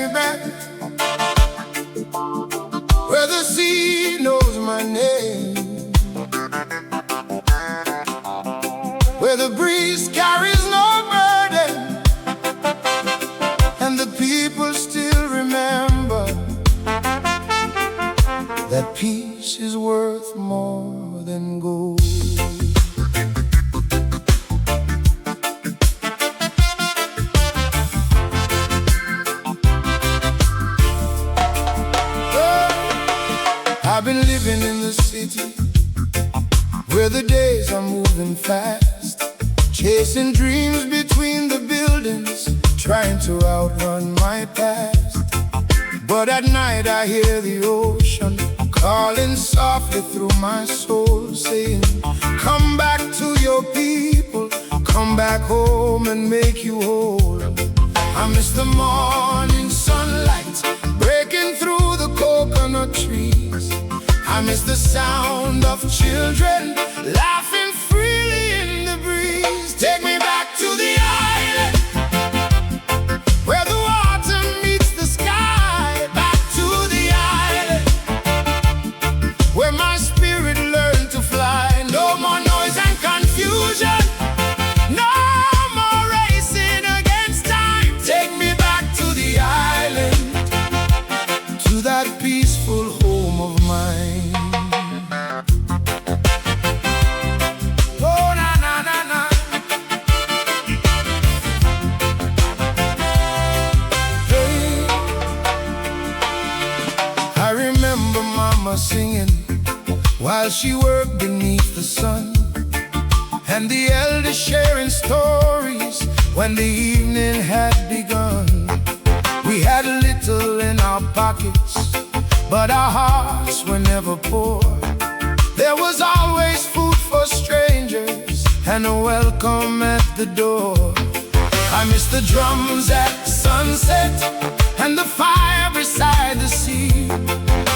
me back where the sea knows my name, where the breeze carries no burden, and the people still remember that peace is worth more than gold. I've been living in the city where the days are moving fast, chasing dreams between the buildings, trying to outrun my past. But at night I hear the ocean calling softly through my soul, saying, come back to your people, come back home and make you whole. I miss the morning sunlight breaking through the coconut trees. I miss the sound of children laughing freely in the breeze. Take me back to the island where the water meets the sky. Back to the island where my spirit learned to fly. No more noise and confusion, no more racing against time. Take me back to the island, to that peaceful home of mine. Singing while she worked beneath the sun, and the elders sharing stories when the evening had begun. We had little in our pockets, but our hearts were never poor. There was always food for strangers and a welcome at the door. I miss the drums at sunset and the fire beside the sea.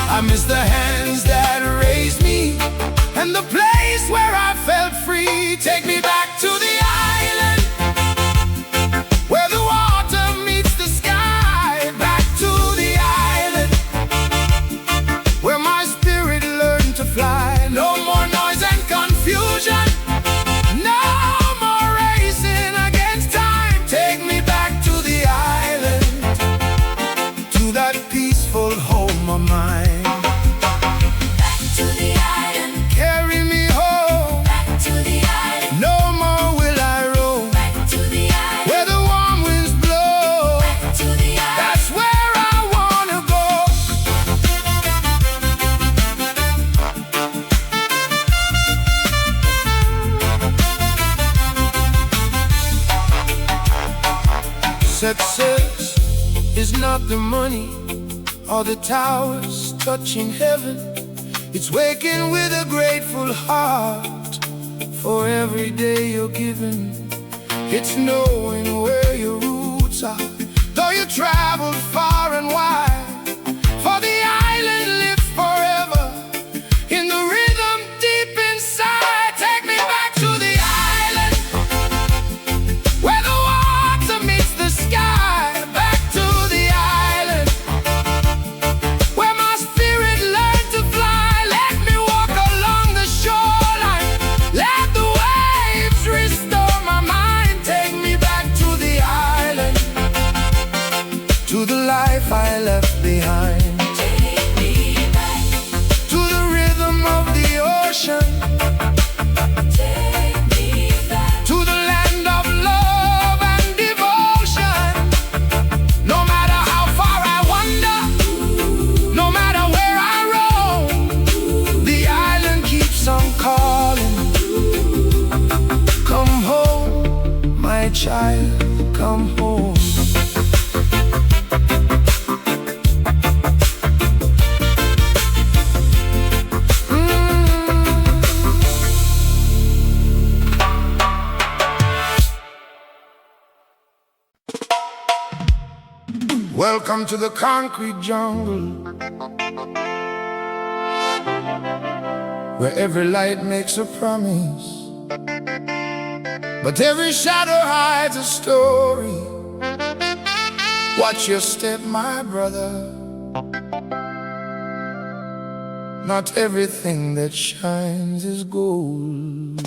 I miss the hands that raised me and the place where I felt free. Take me back to the island where the water meets the sky. Back to the island where my spirit learned to fly. No more noise and confusion, no more racing against time. Take me back to the island, to that peaceful home of mine. Success is not the money or the towers touching heaven. It's waking with a grateful heart for every day you're given. It's knowing where your roots are, though you traveled far and wide. For the island lives forever in the rhythm deep inside. Take me back to the island where the water meets the sky. Back to the island where my spirit learned to fly. Let me walk along the shoreline, let the waves restore my mind. Take me back to the island, to the life I left behind. Take me back to the rhythm of the ocean. Take me back to the land of love and devotion. No matter how far I wander, no matter where I roam, the island keeps on calling. Come home, my child, come home. Welcome to the concrete jungle, where every light makes a promise, but every shadow hides a story. Watch your step, my brother. Not everything that shines is gold.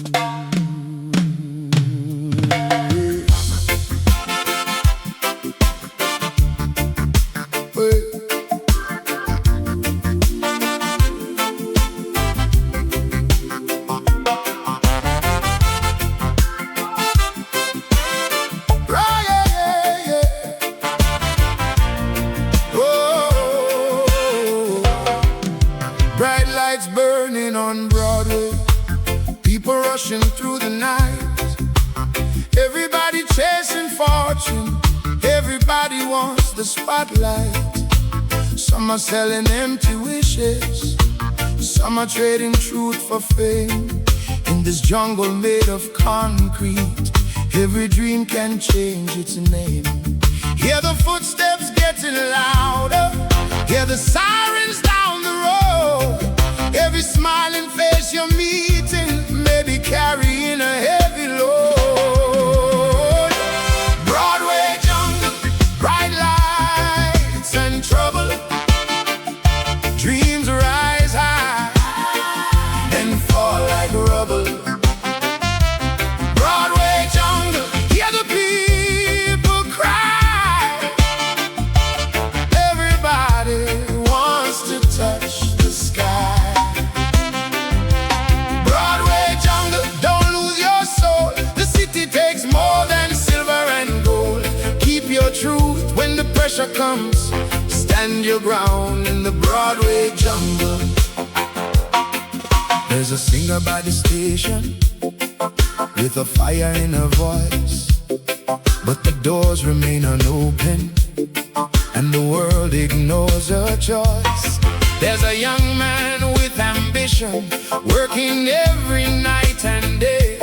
Bright lights burning on Broadway, people rushing through the night. Everybody chasing fortune, everybody wants the spotlight. Some are selling empty wishes, some are trading truth for fame. In this jungle made of concrete, every dream can change its name. Hear the footsteps getting louder, hear the sirens down the road. Every smiling face you're meeting may be carrying a heavy load. Broadway jungle, bright lights and trouble. Dreams rise high and fall like rubble. Broadway jungle, hear the people cry. Everybody wants to touch the sky. Truth when the pressure comes, stand your ground in the Broadway jungle. There's a singer by the station with a fire in her voice, but the doors remain unopened and the world ignores her choice. There's a young man with ambition working every night and day,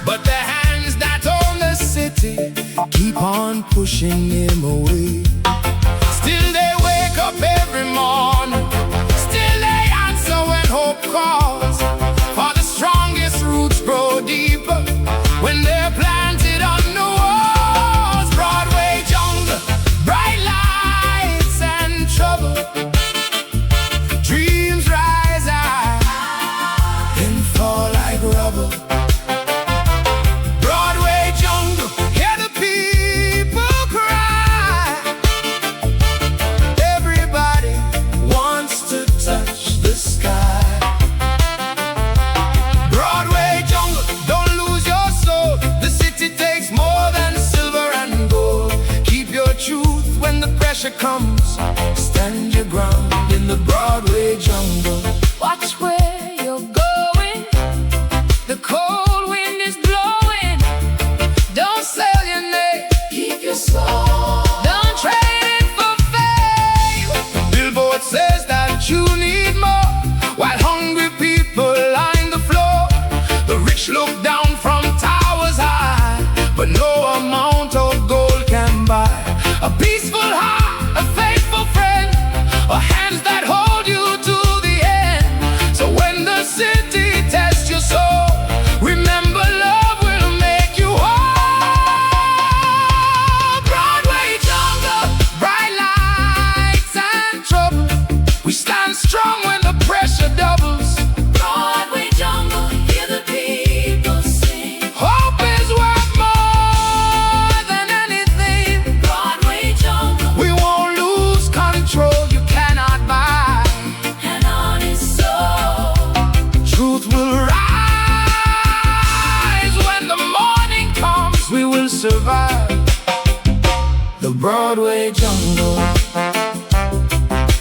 but the hands that own the city keep on pushing him away. Still they wake up every morning, still they answer when hope calls. For the strongest roots grow deeper when they're planted on the walls. Broadway jungle, bright lights and trouble. Dreams rise high and fall like rubble. Comes, stand your ground in the Broadway jungle. Watch where you're going, the cold wind is blowing. Don't sell your name, keep your soul. Don't trade it for fame. Billboard says that you need more, while hungry people line the floor. The rich look down from towers high, but no amount of gold can buy a peaceful heart, or hands that hold you to the end. So when the city tests your soul, remember love will make you whole. Broadway jungle, bright lights and trouble. We stand strong when the pressure doubles. Broadway jungle, hear the people sing. Hope is worth more than anything. Broadway jungle, we won't lose control. Survive the Broadway jungle.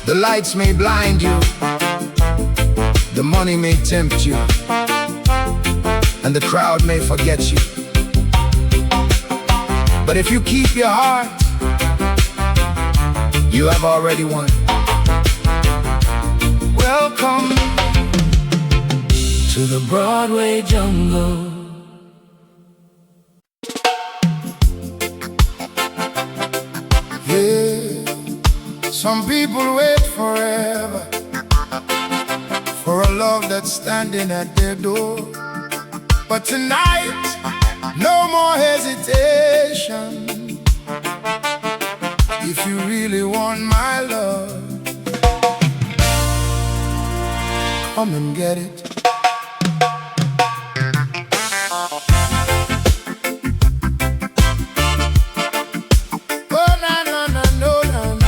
The lights may blind you, the money may tempt you, and the crowd may forget you. But if you keep your heart, you have already won. Welcome to the Broadway jungle. Some people wait forever for a love that's standing at their door. But tonight, no more hesitation. If come and get it. Oh, na, na, na, no, na.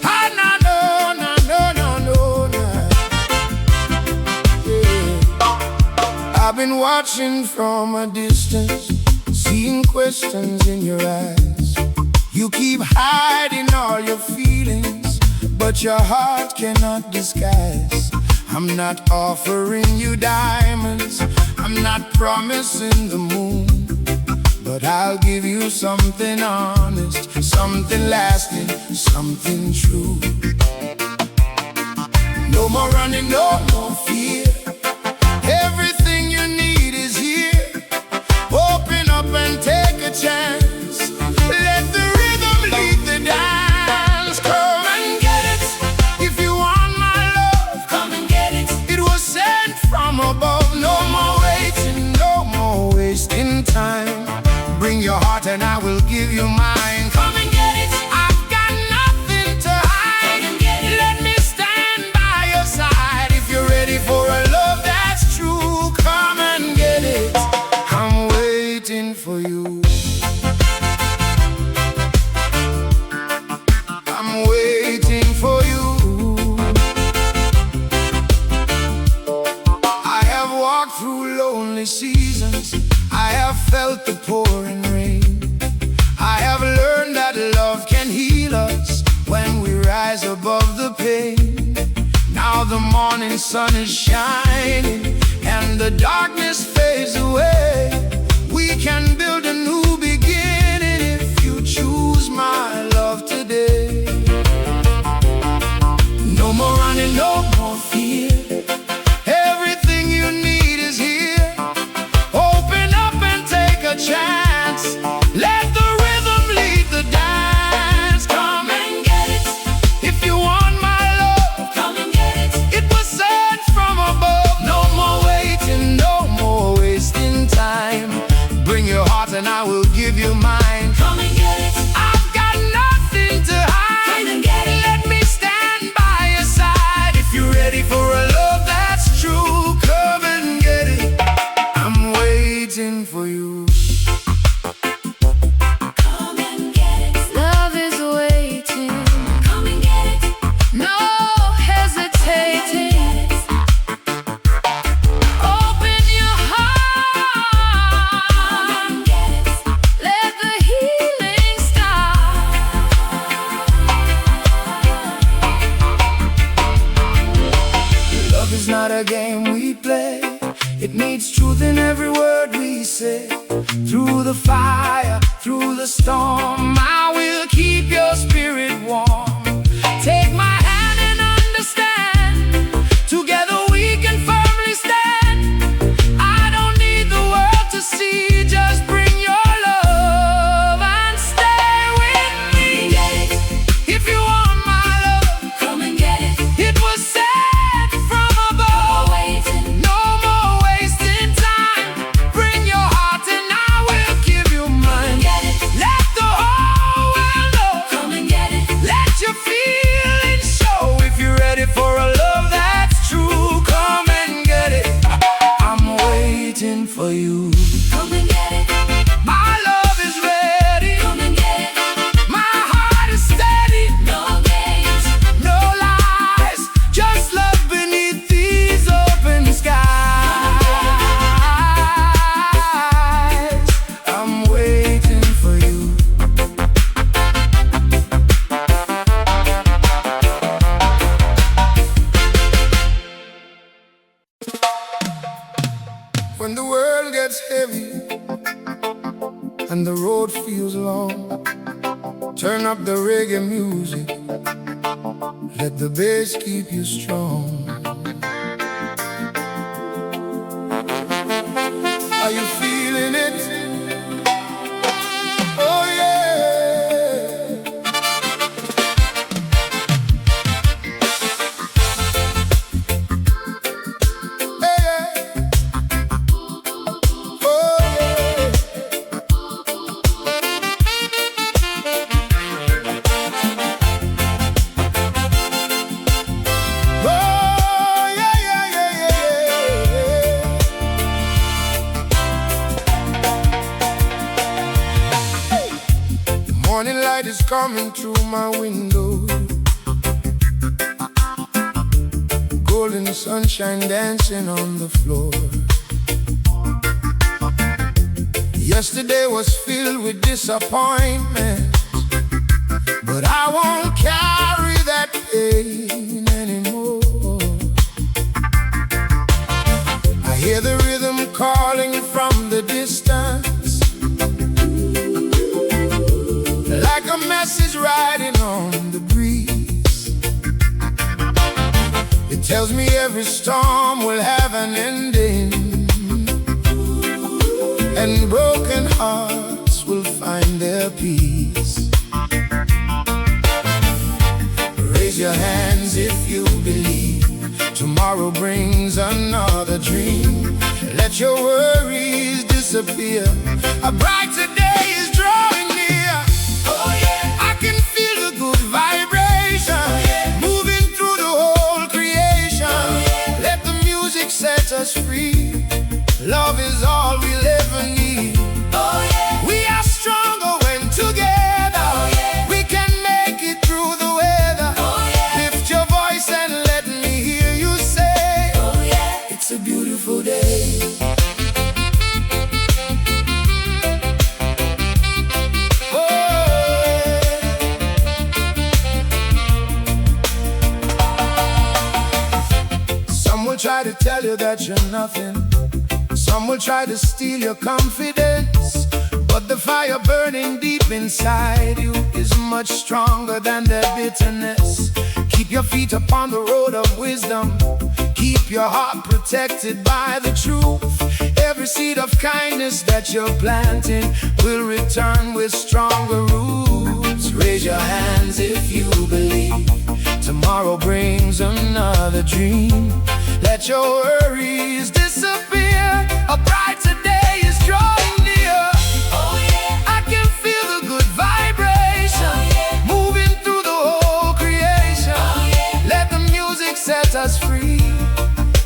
Ah, na, no, na, no, no, no, na. Yeah. I've been watching from a distance, seeing questions in your eyes. You keep hiding all your feelings, but your heart cannot disguise. I'm not offering you diamonds, I'm not promising the moon, but I'll give you something honest, something lasting, something true. No more running, no more fear. Everything you need is here. Open up and take a chance. Let the rhythm lead the dance. Come and get it. If you want my love, come and get it. It was sent from above. No more waiting, no more wasting time. Bring your heart and I will give you mine. Come and get it. I've got nothing to hide. Come and get it. Let me stand by your side. If you're ready for a love that's true, come and get it. I'm waiting for you. I'm waiting for you. I have walked through lonely seasons. I have felt the pouring rain. I have learned that love can heal us when we rise above the pain. Now the morning sun is shining and the darkness fades away. We can build a new beginning if you choose my love today. No more running, no more fear. Everything you need is here. Open up and take a chance. Let the rhythm lead the dance. Come and get it. If you want my love, come and get it. It was sent from above. No more waiting, no more wasting time. Bring your heart and I will give you mine. Come and get it. I've got nothing to hide. Come and get it. Let me stand by your side. If you're ready for a love that's true, come and get it. I'm waiting for you. Come and get it. Love is waiting. Come and get it. No hesitating. Open your heart. Come and get it. Let the healing start. Love is not a game we play. It needs truth in every word we say. Through the fire, through the storm, I will keep your spirit warm. Take my hand and understand. Together we can firmly stand. I don't need the world to see. Just bring your love and stay with me. If you want my love, Come and get it. it was sent from above. No more wasting time. Bring your heart and I will give you mine. Get it. Let the whole world know. Come and get it. Let your feelings show. If you're ready for a love that's true, come and get it. I'm waiting for you. Come and get it. My love is ready. Come and get it. My heart is steady. No games. No lies, just love beneath these open skies. I'm waiting for you. When the world gets heavy and the road feels long, turn up the reggae music. Let the bass keep you strong. Are you feeling it? Oh yeah. Hey, yeah. Oh yeah. light is coming through my window. Golden sunshine dancing on the floor. Yesterday was filled with disappointment, but I won't carry that pain anymore. I hear the rhythm calling from the distance, like a message riding on the breeze. It tells me every storm will have an ending, and broken hearts will find their peace. Raise your hands if you believe tomorrow brings another dream. Let your worries disappear. A brighter day is drawing near. Oh yeah, I can feel the good vibration. Oh yeah, moving through the whole creation. Oh yeah, let the music set us free. Love is all we'll ever need. Oh yeah, we are stronger when together. Oh yeah, we can make it through the weather. Oh yeah, lift your voice and let me hear you say, oh yeah, it's a beautiful day. Oh yeah. Some will try to tell you that you're nothing. Some will try to steal your confidence, but the fire burning deep inside you is much stronger than their bitterness. Keep your feet upon the road of wisdom. Keep your heart protected by the truth. Every seed of kindness that you're planting will return with stronger roots. Raise your hands if you believe tomorrow brings another dream. Let your worries disappear. A brighter day is drawing near. Oh yeah, I can feel the good vibration. Oh yeah, moving through the whole creation. Oh yeah, let the music set us free.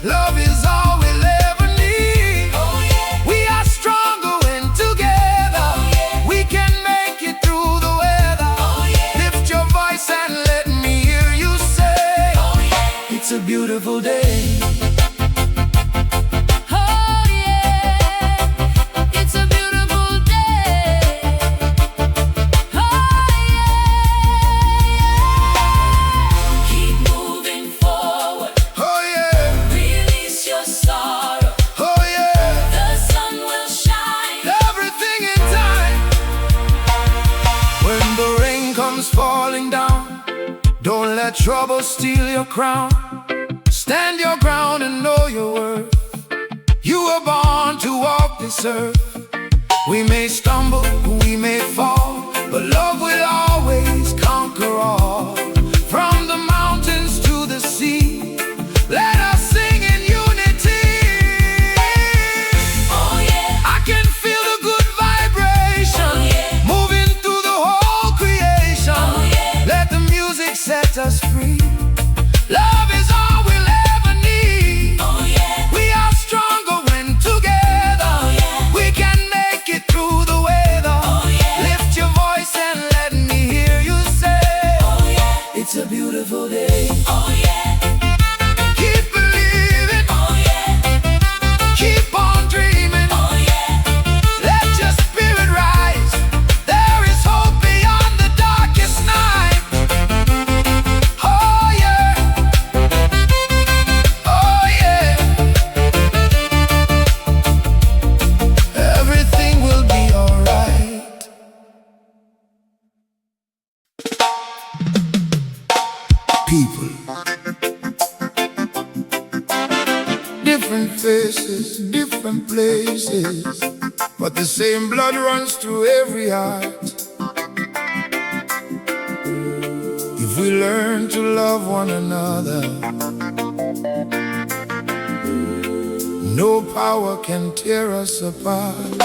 Love is all we'll ever need. Oh yeah, we are stronger when together. Oh yeah, we can make it through the weather. Oh yeah, lift your voice and let me hear you say, oh yeah, it's a beautiful day. Falling down, don't let trouble steal your crown. Stand your ground and know your worth. You were born to walk this earth. We may stumble, we may fall, but love will always conquer all. From the mountains to the sea, let us sing in unity. Oh yeah, I can feel the good vibration. Oh yeah, moving through the whole creation. Oh yeah, let the music set us free. Love is all we'll ever need. Oh yeah, we are stronger when together. Oh yeah, we can make it through the weather. Oh yeah, lift your voice and let me hear you say, oh yeah, it's a beautiful day. Oh yeah, keep believing. Oh yeah, keep on dreaming. Oh yeah, let your spirit rise. There is hope beyond the darkest night. Oh yeah, oh yeah, everything will be alright. People, different faces, different places, but the same blood runs through every heart. If we learn to love one another, no power can tear us apart.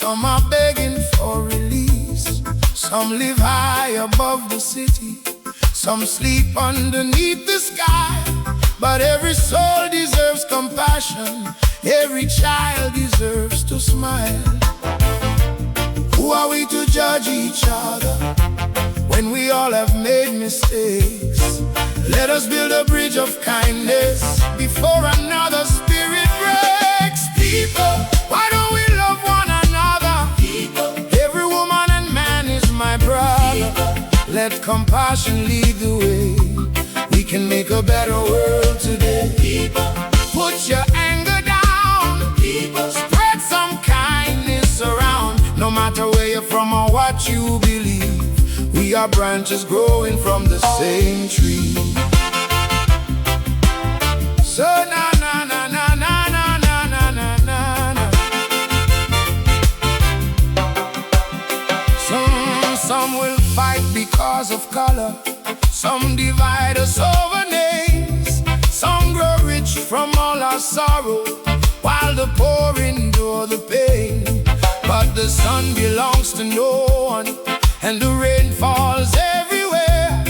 Some are begging for release. Some live high above the city. Some sleep underneath the sky. But every soul deserves compassion. Every child deserves to smile. Who are we to judge each other when we all have made mistakes? Let us build a bridge of kindness before another spirit breaks. People, why don't we love one another? People, every woman and man is my brother. People, let compassion lead the way. We can make a better world today. People, put your anger down. People, spread some kindness around. No matter where you're from or what you believe, we are branches growing from the same tree. So na na na na na na na na na na. Some will fight because of color. Some divide us over names. Some grow rich from all our sorrow, while the poor endure the pain. But the sun belongs to no one, and the rain falls everywhere.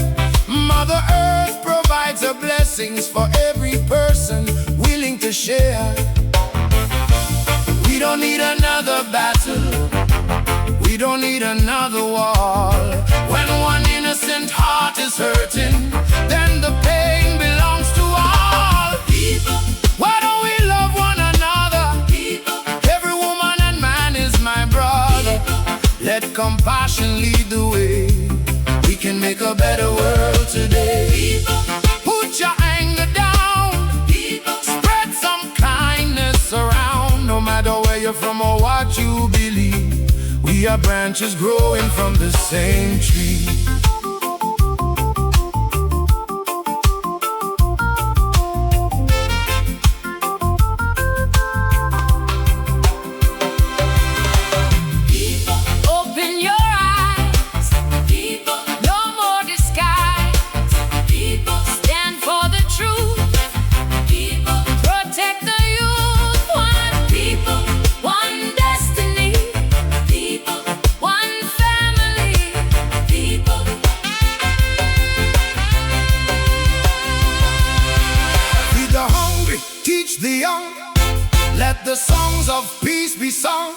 Mother Earth provides her blessings for every person willing to share. We don't need another battle. We don't need another war. When one innocent heart is hurting, then the pain belongs to all. People, why don't we love one another? People, every woman and man is my brother. People, let compassion lead the way. We can make a better world today. People, put your anger down. People, spread some kindness around. No matter where you're from or what you believe, we are branches growing from the same tree. The young, let the songs of peace be sung.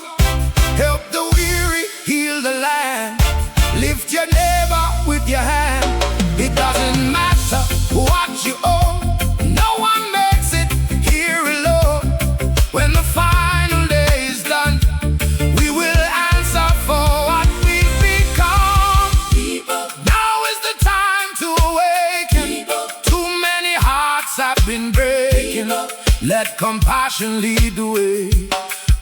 Help the weary, heal the land. Lift your neighbor with your hand. It doesn't matter what you own. No one makes it here alone. When the final day is done, we will answer for what we've become. People, now is the time to awaken. People, too many hearts have been breaking. People, let compassion lead the way.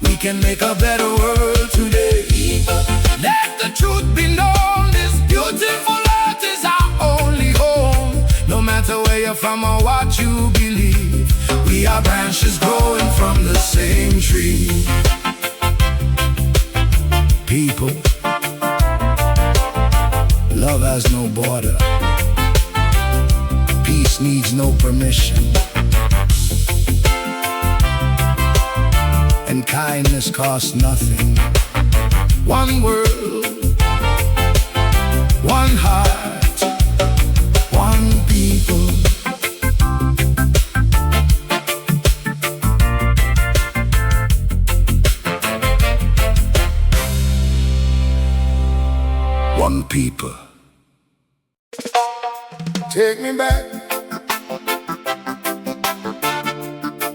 We can make a better world today. People, let the truth be known. This beautiful earth is our only home. No matter where you're from or what you believe, we are branches growing from the same tree. People, love has no border. Peace needs no permission. And kindness costs nothing. One world, one heart, one people. One people. Take me back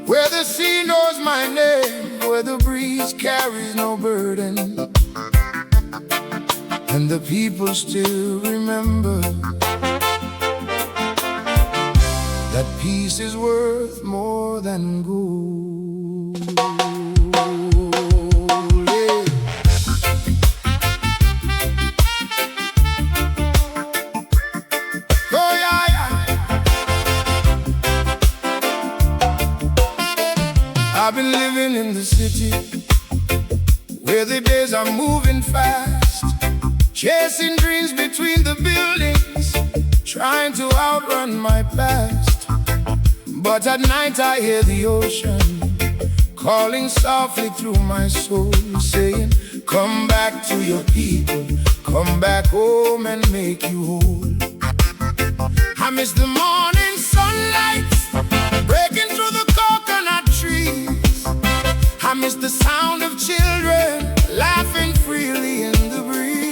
where the sea knows my name, where the breeze carries no burden, and the people still remember that peace is worth more than gold. Yeah. Oh, yeah, yeah. I've been living in the city where the days are moving fast, chasing dreams between the buildings, trying to outrun my past. But at night I hear the ocean calling softly through my soul, saying, Come back to your people, come back home and make you whole. I miss the morning sunlight breaking through the coconut trees. I miss the sound of children laughing freely in the breeze.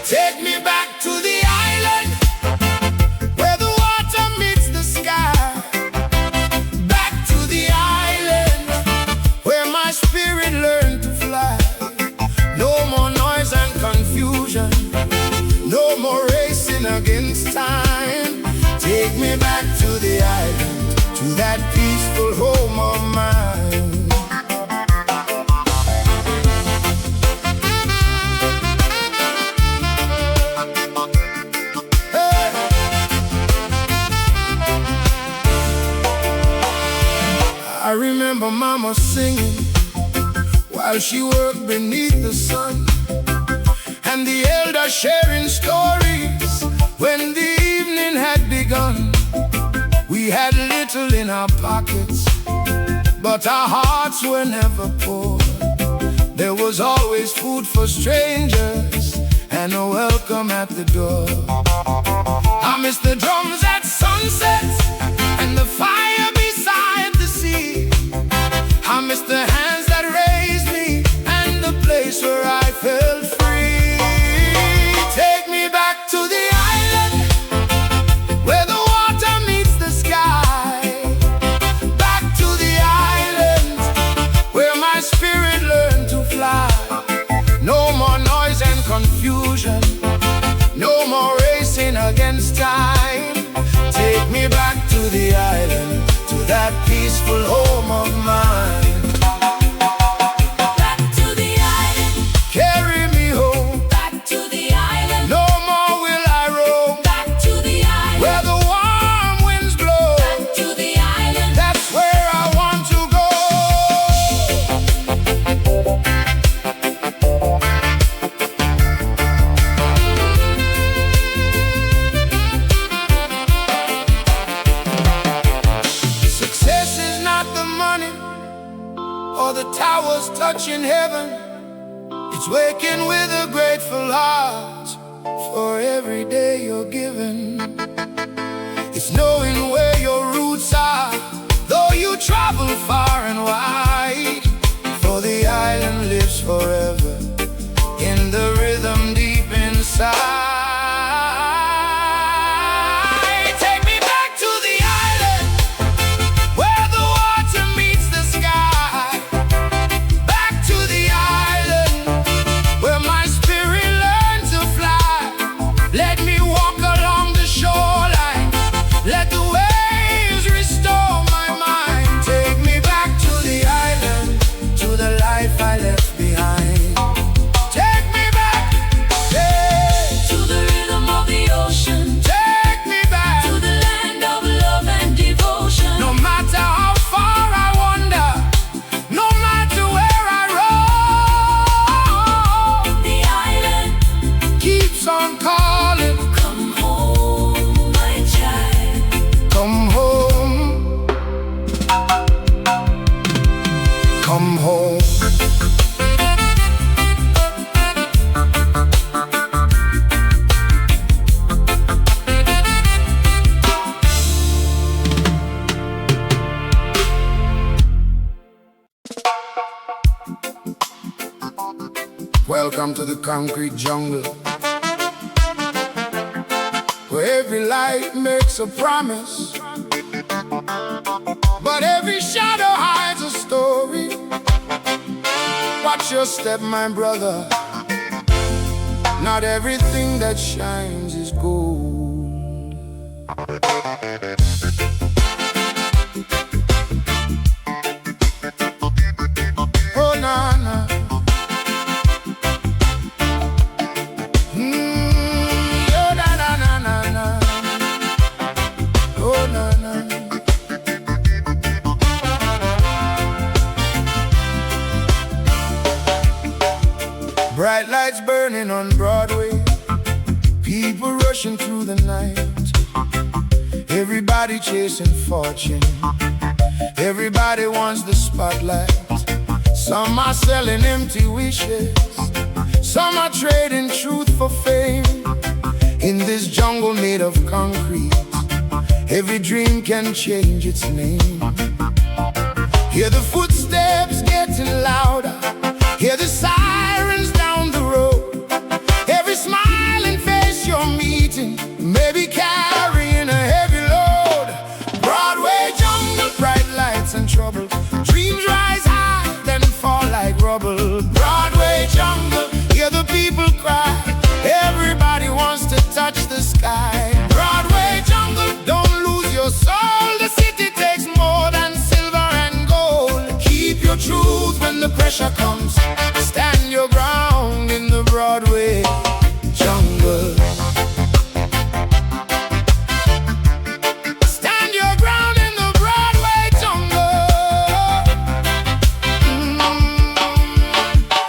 Take me back to the island where the water meets the sky. Back to the island where my spirit learned to fly. No more noise and confusion, no more racing against time. Take me back to the island, to that peaceful home of mine. Hey. I remember Mama singing while she worked beneath the sun, and the elders sharing stories when the evening had begun. We had little in our pockets, but our hearts were never poor. There was always food for strangers and a welcome at the door. I miss the drums at sunset and the fire beside the sea. I miss the hands that raised me and the place where I felt free. Take me back to the island where the water meets the sky. Back to the island where my spirit learned to fly. No more noise and confusion, no more racing against time. Take me back to the island, to that peaceful home of mine. Touching heaven, it's waking with a grateful heart for every day you're given. It's knowing where your roots are, though you travel far and wide. For the island lives forever in the rhythm deep inside. Come home. Welcome to the concrete jungle, where every light makes a promise, but every shadow hides a story. Watch your step, my brother. Not everything that shines is gold. Oh, na, na. Oh, na, na, na, na, na. Oh, na, na. Bright lights burning on Broadway, people rushing through the night. Everybody chasing fortune, everybody wants the spotlight. Some are selling empty wishes, some are trading truth for fame. In this jungle made of concrete, every dream can change its name. Hear the footsteps getting louder, hear the sirens down the road. Every smiling face you're meeting may be carrying a heavy load. Broadway jungle, bright lights and trouble. Dreams rise high, then fall like rubble. Broadway jungle, hear the people cry. Everybody wants to touch the sky. Broadway jungle, don't lose your soul. The city takes more than silver and gold. Keep your truth when the pressure comes. Stand your ground in the Broadway jungle. Stand your ground in the Broadway jungle.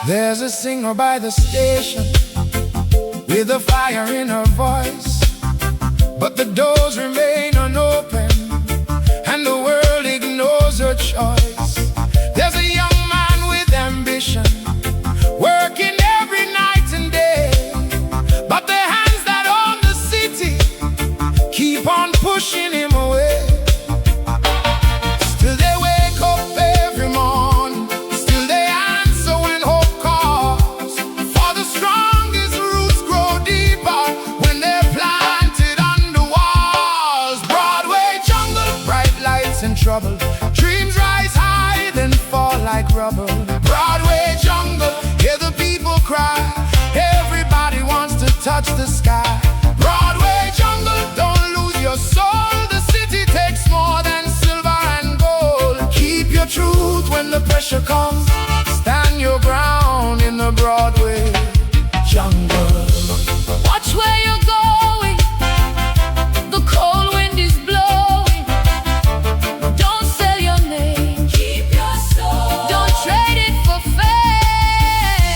There's a singer by the station with a fire in her voice, but the doors remain unopened and the world ignores her choice. There's a young man with ambition, working every night and day, but the hands that own the city keep on pushing him away. Still they wake up every morning, still they answer when hope calls. For the strongest roots grow deeper when they're planted under walls. Broadway jungle, bright lights and trouble. Dreams rise high, then fall like rubble. Broadway jungle, hear the people cry. Everybody wants to touch the sky. Broadway jungle, don't lose your soul. The city takes more than silver and gold. Keep your truth when the pressure comes. Stand your ground in the Broadway jungle. Watch where you're going, the cold wind is blowing. Don't sell your name, keep your soul. Don't trade it for fame.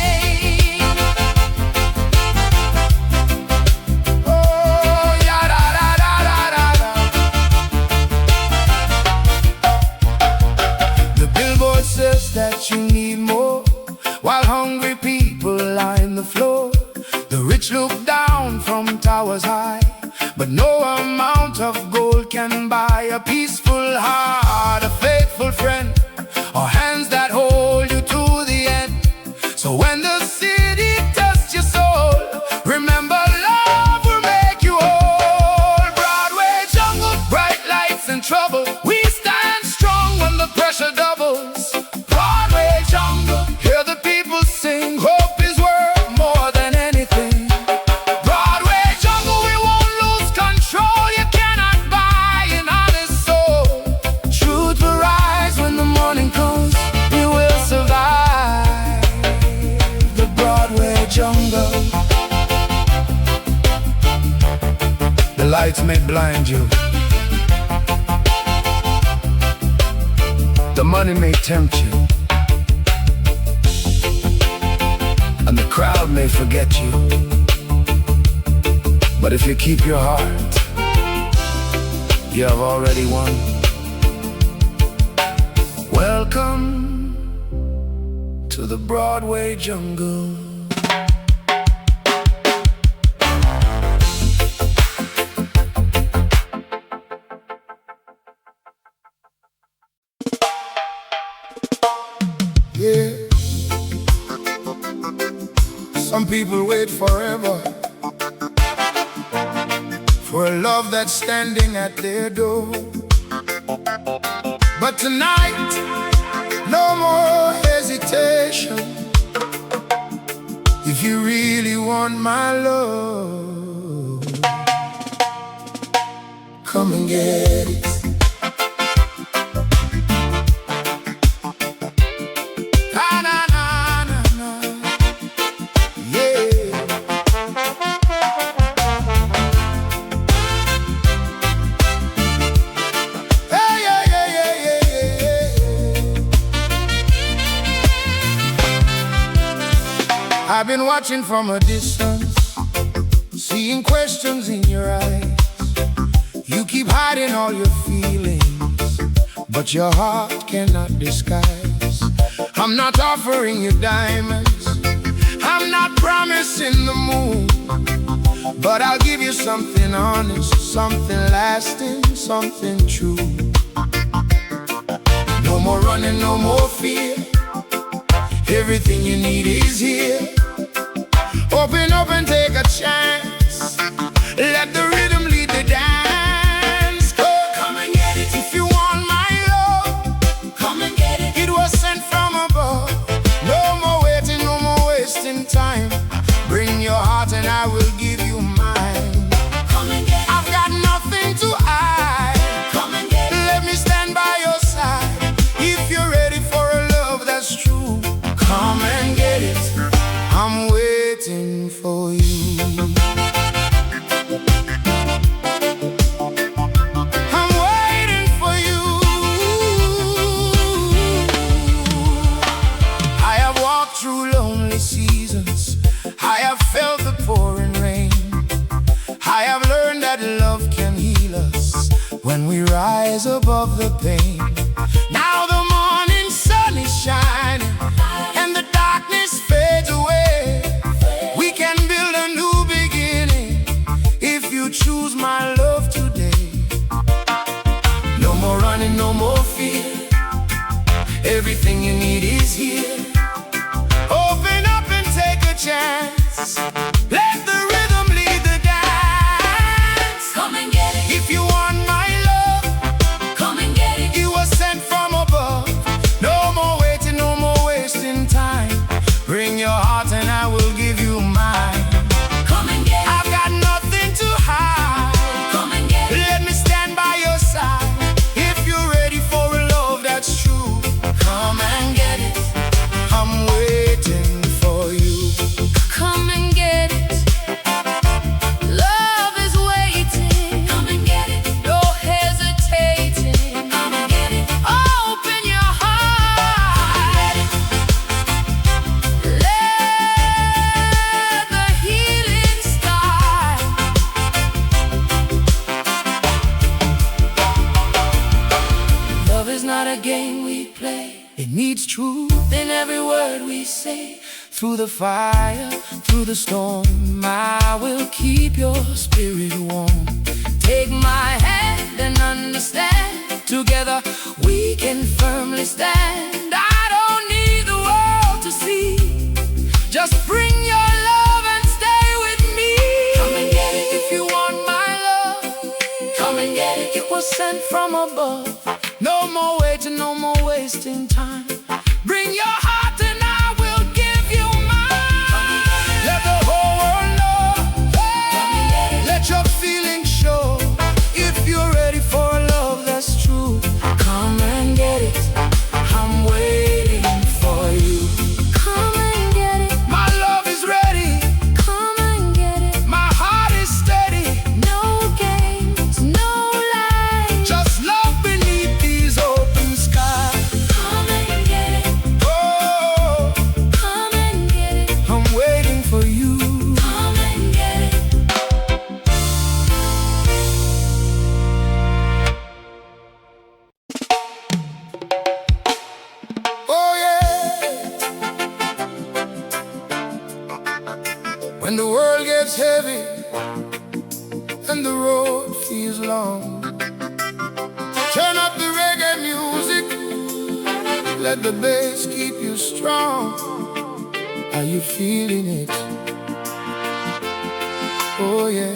Oh, ya da da da da da da. The billboard says that you need more, while hungry people line the floor. The rich look down from towers high, but no amount of gold can buy a peaceful heart, a faithful friend, or hands that hold you to the end. So when the city tests your soul, remember love will make you whole. Broadway jungle, bright lights and trouble. We stand strong when the pressure doubles. Broadway jungle, hear the people sing. Hope is worth more than anything. Broadway jungle, we won't lose control. You cannot buy an honest soul. Truth will rise when the morning comes. You will survive the Broadway jungle. The lights may blind you, the money may tempt you, and the crowd may forget you. But if you keep your heart, you have already won. Welcome to the Broadway jungle. Yeah. Some people wait forever for a love that's standing at their door. But tonight, no more hesitation. If you really want my love, come and get it. I've been watching from a distance, seeing questions in your eyes. You keep hiding all your feelings, but your heart cannot disguise how I'm not offering you diamonds, I'm not promising the moon, but I'll give you something honest, something lasting, something true. No more running, no more fear, everything you need is here. Open up and take a chance, let the rhythm lead the dance. Come and get it. If you want my love, come and get it. It was sent from above. No more waiting, no more wasting time. Bring your heart and I will give you mine. Come and get it. I've got nothing to hide. Come and get it. Let me stand by your side. If you're ready for a love that's true, come and get it. I'm waiting for you. I'm waiting for you. I have walked through lonely seasons, I have felt the pouring rain. I have learned that love can heal us when we rise above the pain. Now the morning sun is shining and the darkness fades away. We can build a new beginning if you choose my love today. No more running, no more fear, everything you need is here. Open up and take a chance, let the rhythm lead the dance. Come and get it. If you want my love, come and get it. It was sent from above. No more waiting, no more wasting time. Bring your heart and I will give you mine. Come and get it. I've got nothing to hide. Come and get it. Let me stand by your side. If you're ready for a love that's true, come and get it. I'm waiting for you. Come and get it. Love is waiting. Come and get it. No hesitating. Come and get it. Open your heart. Let the healing start. Love is not a game we play. It needs truth in every word we say. Through the fire, through the storm, I will keep your spirit warm. Take my hand and understand. Together we can firmly stand. I don't need the world to see. Just bring your love and stay with me. Come and get it. If you want my love, Come and get it. it was sent from above. No more waiting, no more wasting time. Bring your heart and I will give you mine. Let the whole world know. Let your feelings show. If you're ready for a love that's true, come and get it. I'm waiting for you. Come and get it. My love is ready. Come and get it. My heart is steady. No games, no lies. Just love beneath these open skies. Come and get it. Oh, Come and get it. I'm waiting for you. Come and get it. Oh yeah. When the world gets heavy and the road feels long, turn up the reggae music, let the bass keep you strong. Are you feeling it? Oh yeah.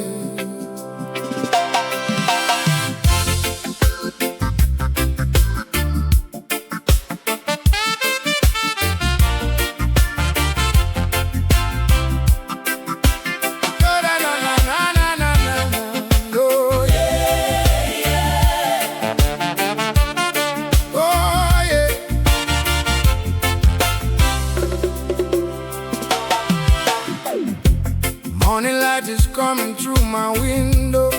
Oh yeah. Oh yeah. Morning light is coming through my window.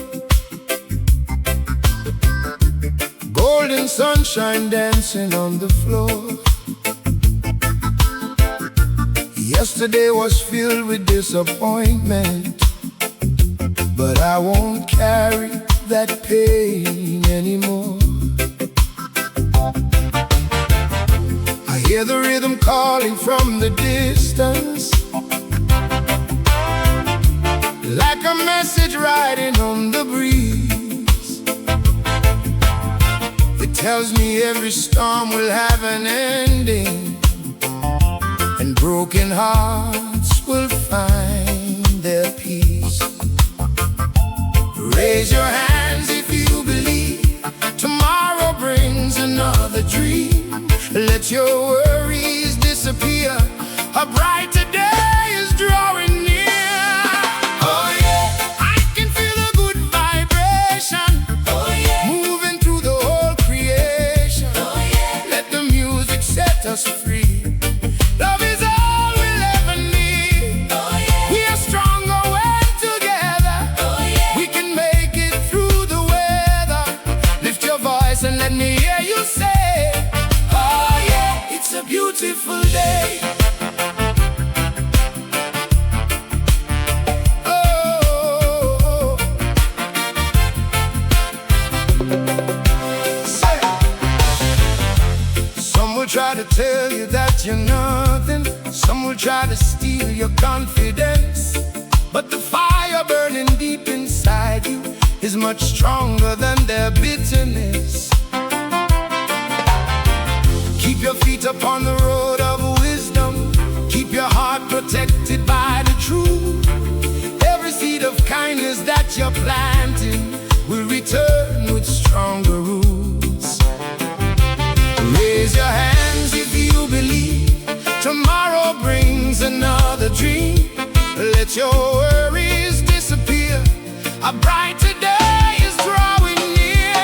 Golden sunshine dancing on the floor. Yesterday was filled with disappointment, but I won't carry that pain anymore. I Hear the rhythm calling from the distance, like a message riding on the breeze. It tells me every storm will have an ending, and broken hearts will find their peace. Raise your hands if you believe tomorrow brings another dream. Let your worries disappear, a brighter day is drawing near. Oh yeah, I can feel a good vibration. Oh yeah, moving through the whole creation. Oh yeah, let the music set us free. Love is all we'll ever need. Oh yeah, we are stronger when together. Oh yeah, we can make it through the weather. Lift your voice and let me hear you say, it's a beautiful day. Oh, some will try to tell you that you're nothing. Some will try to steal your confidence. But the fire burning deep inside you is much stronger than their bitterness. Keep your feet upon the road of wisdom. Keep your heart protected by the truth. Every seed of kindness that you're planting will return with stronger roots. Raise your hands if you believe tomorrow brings another dream. Let your worries disappear, a brighter day is drawing near.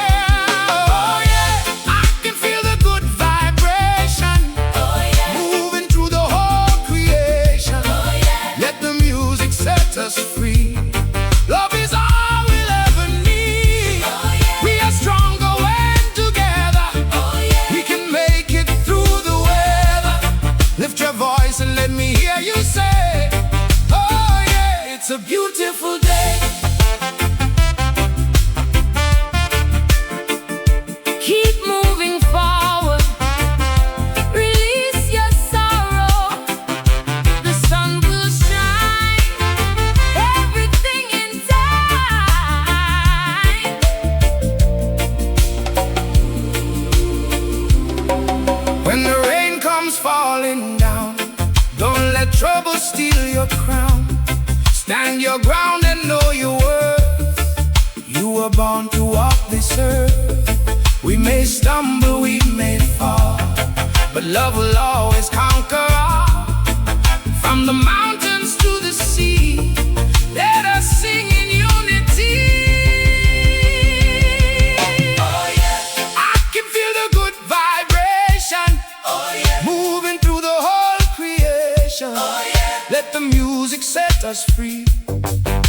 Oh yeah, I can feel the good vibration. Oh yeah, moving through the whole creation. Oh yeah, let the music set us free. Love is all we'll ever need. Oh yeah, we are stronger when together. Oh yeah, we can make it through the weather. Lift your voice and let me hear you say, oh yeah, it's a beautiful day. Keep moving forward, release your sorrow. The sun will shine, everything in time. When the rain comes falling down, don't let trouble steal your crown. Stand your ground and know your worth. You were born to walk this earth. We may stumble, we may fall, but love will always conquer all. From the mountains to the sea, let us sing in unity. Oh yeah, I can feel the good vibration. Oh yeah, moving through the whole creation. Oh yeah, let the music set us free.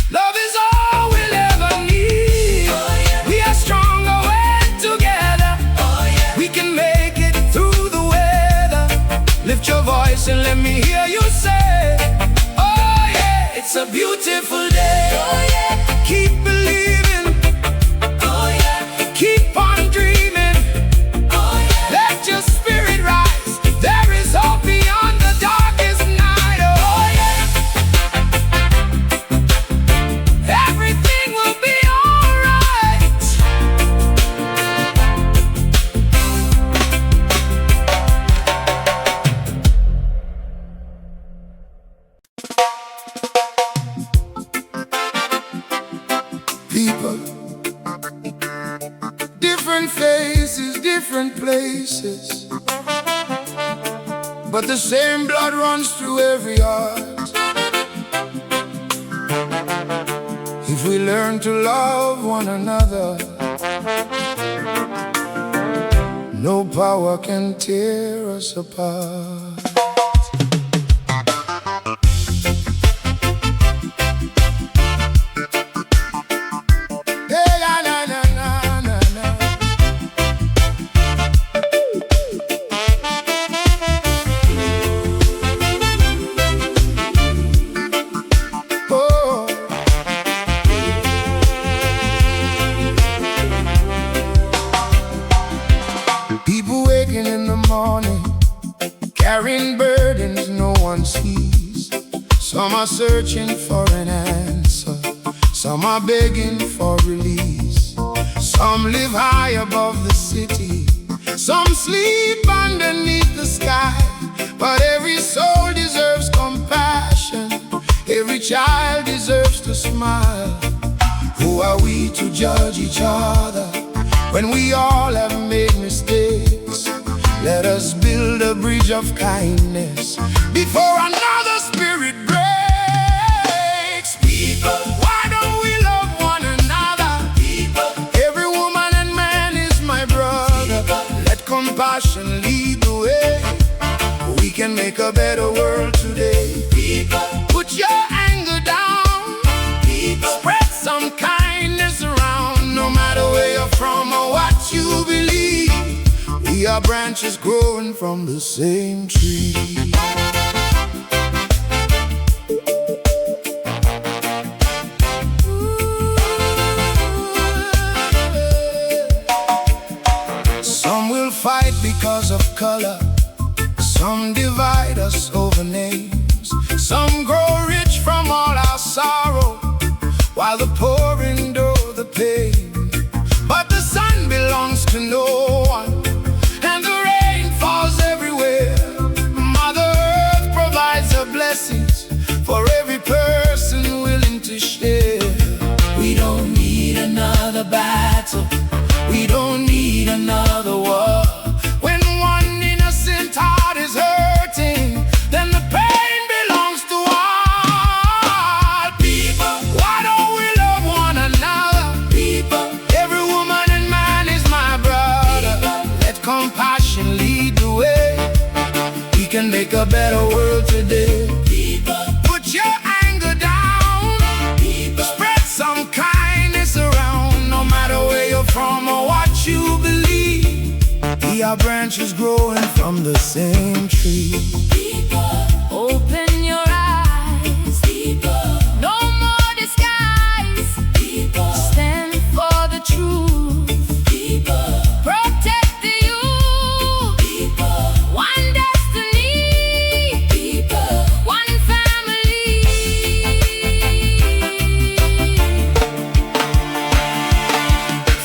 Love is all we'll ever need. Oh yeah, we are stronger when together. Oh yeah, we can make it through the weather. Lift your voice and let me hear you say, oh yeah, it's a beautiful day. Oh yeah, keep believing. Oh yeah, keep on dreaming. Oh yeah, let your spirit rise. There is hope beyond the darkest night. Oh yeah, everything will be alright. People, different faces, different places, but the same blood runs through every heart. If we learn to love one another, no power can tear us apart. Hey, na, na, na, na, na, na. Oh. People waking in the morning, are searching for an answer, some are begging for release. Some live high above the city, some sleep underneath the sky. But every soul deserves compassion, every child deserves to smile. Who are we to judge each other when we all have made mistakes? Let us build a bridge of kindness before another spirit breaks. People, why don't we love one another? People, every woman and man is my brother. People, let compassion lead the way. We can make a better world today. People, put your anger down. People, spread some kindness around. No matter where you're from or what you believe, we are branches growing from the same tree. Some will fight because of color, some divide us over names, some grow rich from all our sorrow, while the poor endure the pain. But the sun belongs to no one, and the rain falls everywhere. Mother Earth provides her blessings for every person willing to share. We don't need another battle, we don't need another war. When one innocent heart is hurting, then the pain belongs to all. People, why don't we love one another? People, every woman and man is my brother. People, let compassion lead the way. We can make a better world today. People, put your anger down. People, spread some kindness around. No matter where you're from or what you believe, we are branches growing from the same tree. People, open your eyes. People, no more disguise. People, stand for the truth. People, protect the youth. People, one destiny. People, one family.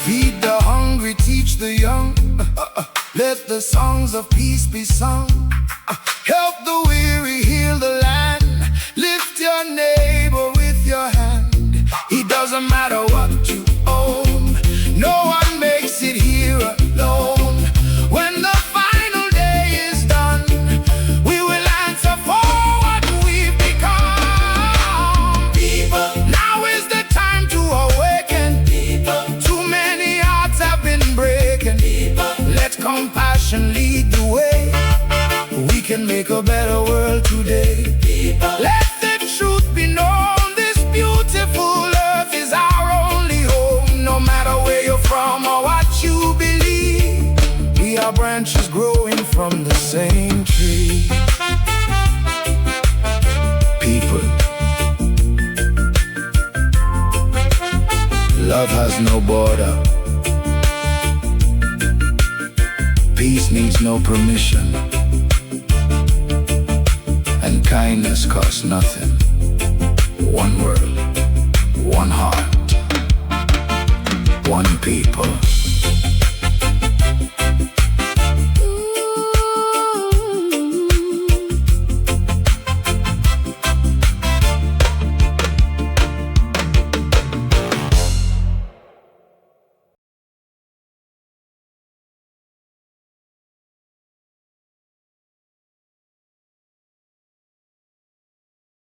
Feed the hungry, teach the young. Let the songs of peace be sung. Help the weary, heal the land. Lift your neighbor with your hand. It doesn't matter what you own, no one makes it here alone. When the final day is done, we will answer for what we've become. People, now is the time to awaken. People, too many hearts have been breaking. People, let compassion lead the way. We can make a better world today. People, let the truth be known. This beautiful earth is our only home. No matter where you're from or what you believe, we are branches growing from the same tree. People, love has no border. Peace needs no permission, and kindness costs nothing. One world, one heart, one people.